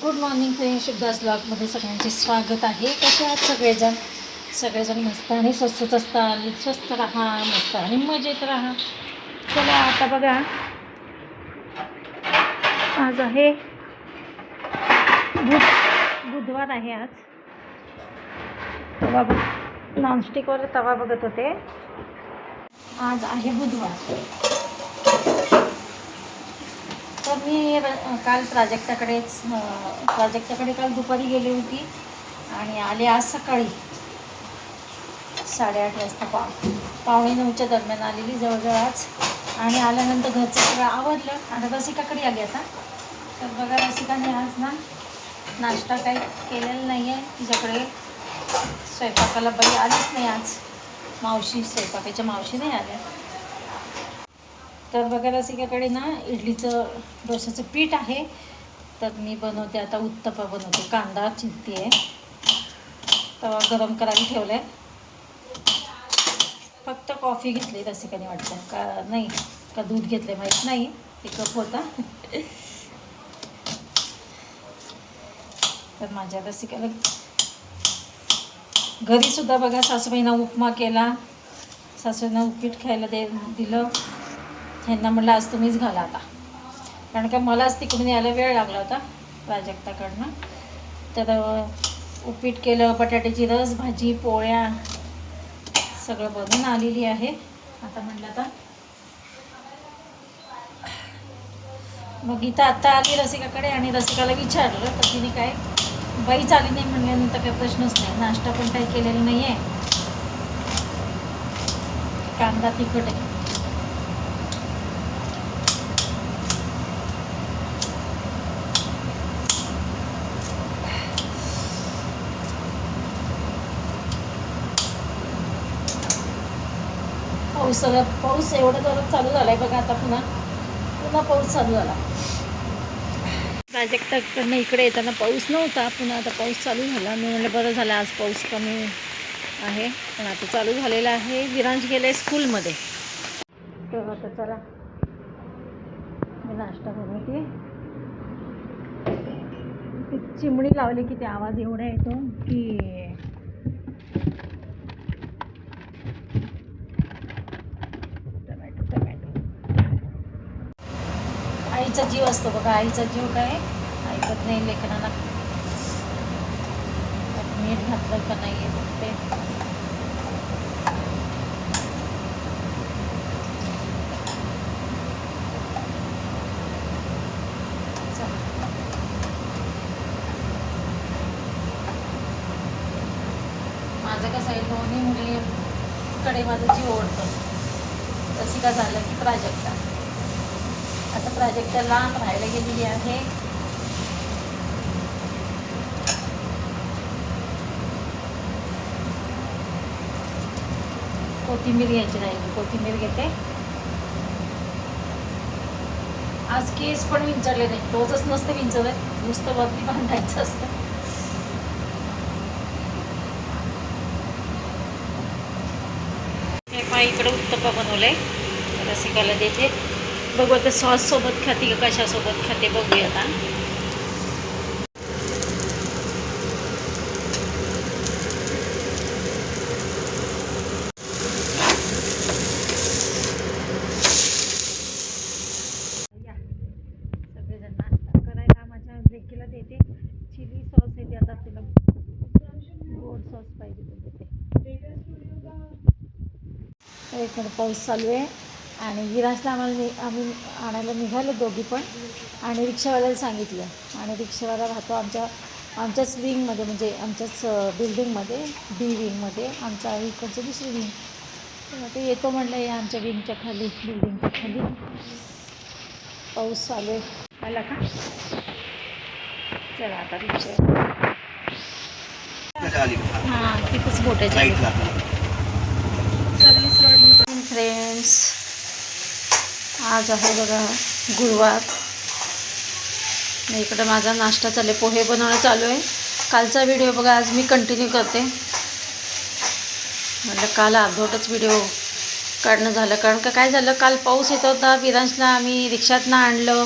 Good morning friends, शुभदास ब्लॉगमध्ये सगळ्यांचे स्वागत आहे. कसे आहात सगळेजण मस्त आणि स्वस्तच असतात. स्वस्त राहा, मस्त आणि मजेत राहा. चला आता बघा, आज आहे बुधवार आहे. आज तवा नॉनस्टिकवर तवा बघत होते. आज आहे बुधवार. तर मी काल प्राजक्ताकडे काल दुपारी गेली होती आणि आले आज सकाळी 8:30 वाजता. पावणे 9च्या दरम्यान आलेली जवळजवळ आज. आणि आल्यानंतर घरचं सगळं आवडलं आणि रसिकाकडे आली आता. तर बघा, रसिकाने आज नाश्ता काही केलेला नाही आहे. तिच्याकडे स्वयंपाकाला बाई आलीच नाही आज. स्वयंपाकाच्या मावशी नाही आल्या. तर बघा, रसिकाकडे डोश्याचं पीठ आहे. तर मी बनवते आता उत्तप्पा बनवते. कांदा चिरते आहे, तवा गरम करायला ठेवला आहे. फक्त कॉफी घेतली रसिकाने, वाटतं का नाही का दूध घेतलं माहीत नाही. एक कप होता. तर माझ्या रसिकाला घरीसुद्धा बघा, सासूबाईंना उपमा केला. सासूबाईंना उपीट खायला दिलं. ह्यांना म्हटलं आज तुम्हीच घाला आता, कारण का मलाच तिकडून यायला वेळ लागला होता प्राजक्ताकडनं. तर उपीट केलं, बटाट्याची रस भाजी, पोळ्या सगळं बनवून आलेली आहे. आता म्हटलं आता मग इथं आत्ता आली रसिकाकडे आणि रसिकाला विचारलं तर तिने काय बाईच आली नाही म्हणल्यानंतर काही प्रश्नच नाही. नाश्ता पण काही केलेला नाही आहे. कांदा तिखट आहे. पाऊस एवढा जोरात चालू झाला आहे बघा. आता पुन्हा पाऊस चालू झाला. प्राजक्ताकडनं इकडे येताना पाऊस नव्हता, पुन्हा आता पाऊस चालू झाला. मी म्हटलं बरं झालं आज पाऊस कमी आहे, पण आता चालू झालेला आहे. विरांश गेले स्कूलमध्ये. तर आता चला मी नाश्ता बनवते. ती चिमणी लावली की ते आवाज एवढा येतो की आईचा जीव असतो बघा. आईचा जीव काय ऐकत नाही लेकरांना. मीठ घातलं का नाही ते माझं कसं आहे, दोन्ही मुलीकडे माझं जीव ओढतं. रसिका झालं की प्राजक्ता. आता प्राजक्ता लांब राहायला गेलेली आहे. कोथिंबीर घ्यायची राहिली, कोथिंबीर घेते. आज केस पण विंचरले नाही. रोजच नसतं विंचरत, नुसतं वरती बांधायचं असतं. हे पाय इकडे उत्तप्पा बनवलंय, रसिकाला देते. बघू आता सॉस सोबत खाते का कशासोबत खाते बघूया आता. सगळेजण नाश्ता करायला माझ्या लेकीला देते. चिली सॉस येते, आता तिला गोड सॉस पाहिजे तर देते. इकडे पाऊस चालू आहे आणि विराजला आम्ही आणायला निघालो दोघी पण. आणि रिक्षावाल्याला सांगितलं, आणि रिक्षावाला राहतो आमच्याच विंगमध्ये, म्हणजे आमच्याच बिल्डिंगमध्ये, बी विंगमध्ये. आमच्या इकडचं दुसरी विंग. तर ते येतो म्हटलं या आमच्या विंगच्या खाली, बिल्डिंगच्या खाली. पाऊस चालू आहे. आला का? चला आता रिक्षा. हां, तिथंच बोटायची सर्विस रोड. फ्रेंड्स, आज आहे बघा गुरुवार. इकडं माझा नाश्ता चालू आहे, पोहे बनवणं चालू आहे. कालचा व्हिडिओ बघा आज मी कंटिन्यू करते. म्हटलं काल अर्धवटच व्हिडिओ काढणं झालं, कारण का काय झालं, काल पाऊस येत होता. विरांशला आम्ही रिक्षातनं आणलं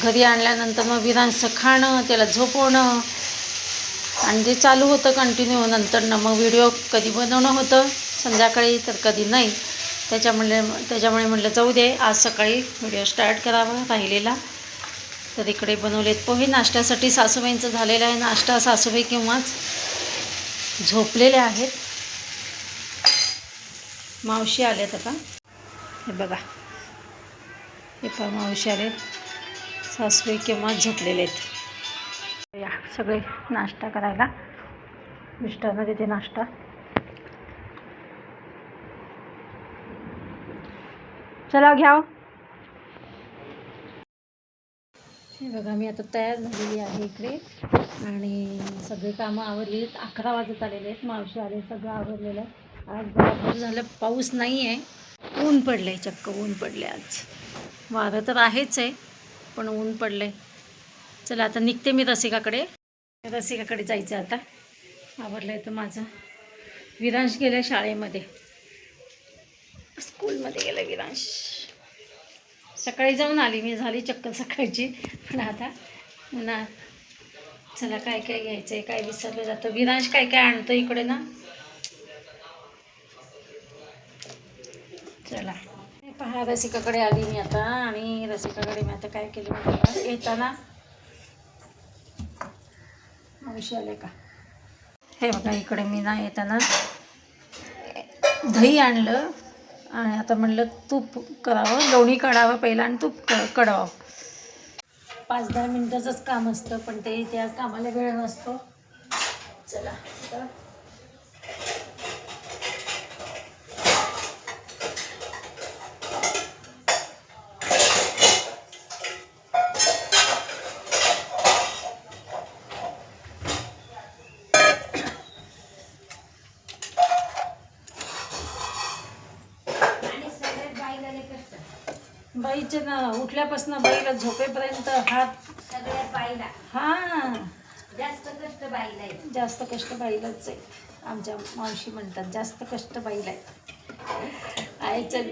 घरी आणल्यानंतर मग विरांचं खाणं, त्याला झोपवणं आणि ते चालू होतं कंटिन्यू. नंतर मग व्हिडिओ कधी बनवणं होतं संध्याकाळी तर कधी नाही. त्याच्यामुळे म्हटलं जाऊ दे, आज सकाळी व्हिडिओ स्टार्ट करावा राहिलेला. तर इकडे बनवलेत पोहे नाश्त्यासाठी. सासूबाईंचं झालेलं आहे नाश्ता. सासूबाई केव्हाच झोपलेल्या आहेत. मावशी आल्यात आता, हे बघा, हे पण मावशी आलेत. सासूबाई केव्हाच झोपलेले आहेत. या सगळे नाश्ता करायला. मिस्टरांना देते नाश्ता. चला घ्या. हे बघा मी आता तयार झालेली आहे इकडे आणि सगळे कामं आवरलेली आहेत. 11 वाजत आलेले आहेत. मावशी आले, सगळं आवरलेलं आहे. आज बरोबर झालं, पाऊस नाही आहे, ऊन पडलं आहे, चक्क ऊन पडले. आज वारं तर आहेच आहे पण ऊन पडलं आहे. चला आता निघते मी रसिकाकडे जायचं आता. आवरलं आहे तर माझं. विरांश गेलं शाळेमध्ये, स्कूलमध्ये गेलं विरांश. सकाळी जाऊन आली मी, झाली चक्कर सकाळची. पण आता पुन्हा चला काय काय घ्यायचं आहे, काय विसरलं जातं. विरांश काय काय आणतो इकडे ना. चला पहा, रसिकाकडे आली मी आता. आणि रसिकाकडे मी आता काय केलं म्हणजे येताना मावशी आले का, हे बघा इकडे मी ना येताना दही आणलं. आणि आता म्हणलं तूप करावं, लोणी काढावं पहिला आणि तूप कढावं. 5-10 मिनटाचंच काम असतं पण ते त्या कामाला वेळ नसतो. चला आता बाईचे ना उठल्यापासून बाईला झोपेपर्यंत हात सगळ्या बाईला. हां जास्त कष्ट बाईला आहे. जास्त कष्ट बाईलाच आहे. आमच्या मावशी म्हणतात जास्त कष्ट बाईला आहे. आईचं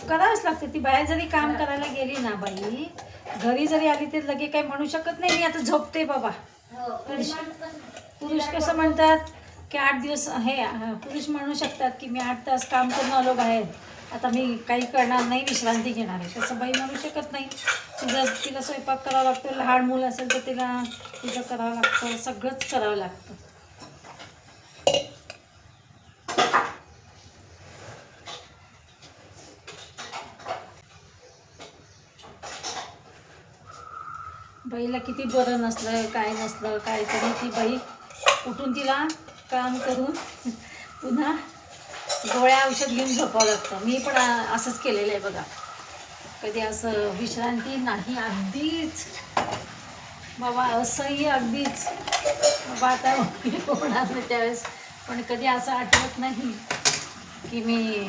करावंच लागतं. ती बाहेर जरी काम करायला गेली ना बाई, घरी जरी आली तर लगे काही म्हणू शकत नाही मी आता झोपते बाबा. पुरुष कसं म्हणतात की 8 दिवस हे पुरुष म्हणू शकतात की मी 8 तास काम करून आलो बाहेर, आता मी काही करणार नाही, विश्रांती घेणार आहे. तसं बाई म्हणू शकत नाही. तिला स्वयंपाक करावा लागतो, लहान मुलं असेल तर तिचं करावं लागतं, सगळंच करावं लागतं. बाईला किती बरं नसलं काय नसलं काय तरी ती बाई उठून तिला काम करून पुन्हा गोळ्या औषध घेऊन झोपावं लागतं. मी पण असंच केलेलं आहे बघा. कधी असं विश्रांती नाही, अगदीच बाबा असंही अगदीच बाबा आता होणार नाही त्यावेळेस. पण कधी असं आठवत नाही की मी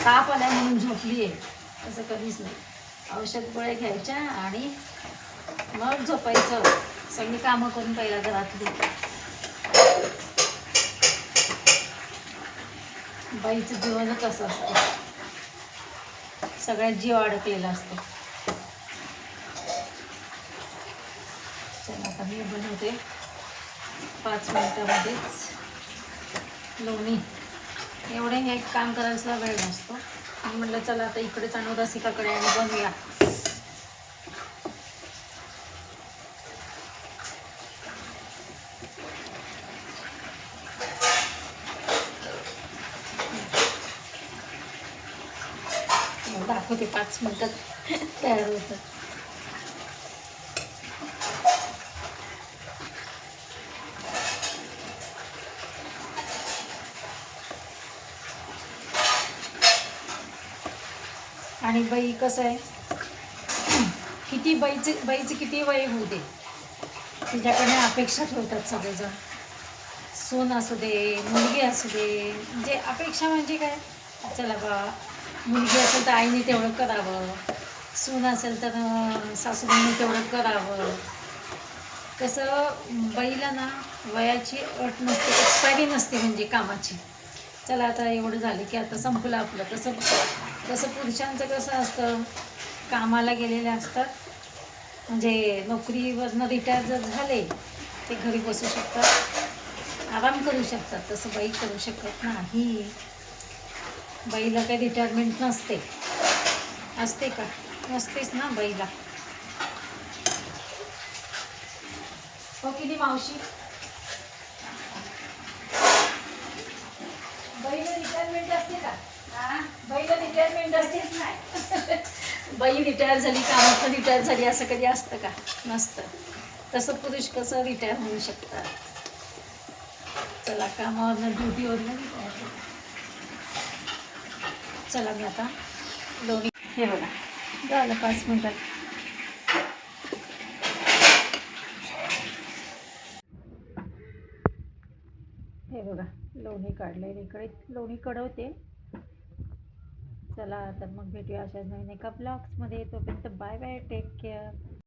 ताप आला म्हणून झोपली आहे, असं कधीच नाही. औषध गोळ्या घ्यायच्या आणि मग झोपायचं. सगळी कामं करून पहिला घरातली. बाईचं जीवनच असं असतं, सगळ्यात जीव अडकलेला असतो. चला आता मी बनवते 5 मिनिटामध्येच लोणी. एवढे हे काम करायला वेळ नसतो. मी म्हटलं चला आता इकडेच आणू रसिकाकडे आणि बनवूया. दाखवते 5 मिनिटात तयार होतं. आणि बाई कसं आहे, किती बाईचं किती वय होऊ दे, तिच्याकडे अपेक्षा ठेवतात सगळेजण. सून असू दे, मुलगी असू दे, म्हणजे अपेक्षा म्हणजे काय, चला बा मुलगी असेल तर आईने तेवढं करावं, सून असेल तर सासूबाईने तेवढं करावं. कसं बाईला ना वयाची अट नसते, एक्सपायरी नसते म्हणजे कामाची. चला आता एवढं झालं की आता संपलं आपलं. तसं पुरुषांचं कसं असतं कामाला गेलेले असतात, म्हणजे नोकरीवरनं रिटायर जर झाले ते घरी बसू शकतात, आराम करू शकतात. तसं बाई करू शकत नाही. बाईला काही रिटायरमेंट नसते. असते का? नसतेच ना बाईला. हो की नाही मावशी? बाईला रिटायरमेंट असते का? बाईला रिटायरमेंट असतेच नाही. बाई रिटायर झाली, कामातून रिटायर झाली असं कधी असतं का? नसतं. तसं पुरुष कसं रिटायर होऊ शकतात. चला कामावरनं ड्युटीवरनं रिटायर होतात. चला मी आता लोणी, हे बघा झालं 5 मिनिटात. हे बघा लोणी काढले, इकडे लोणी कढवते. चला तर मग भेटूया अशाच नवीन एका ब्लॉग्समध्ये. तोपर्यंत बाय बाय, टेक केअर.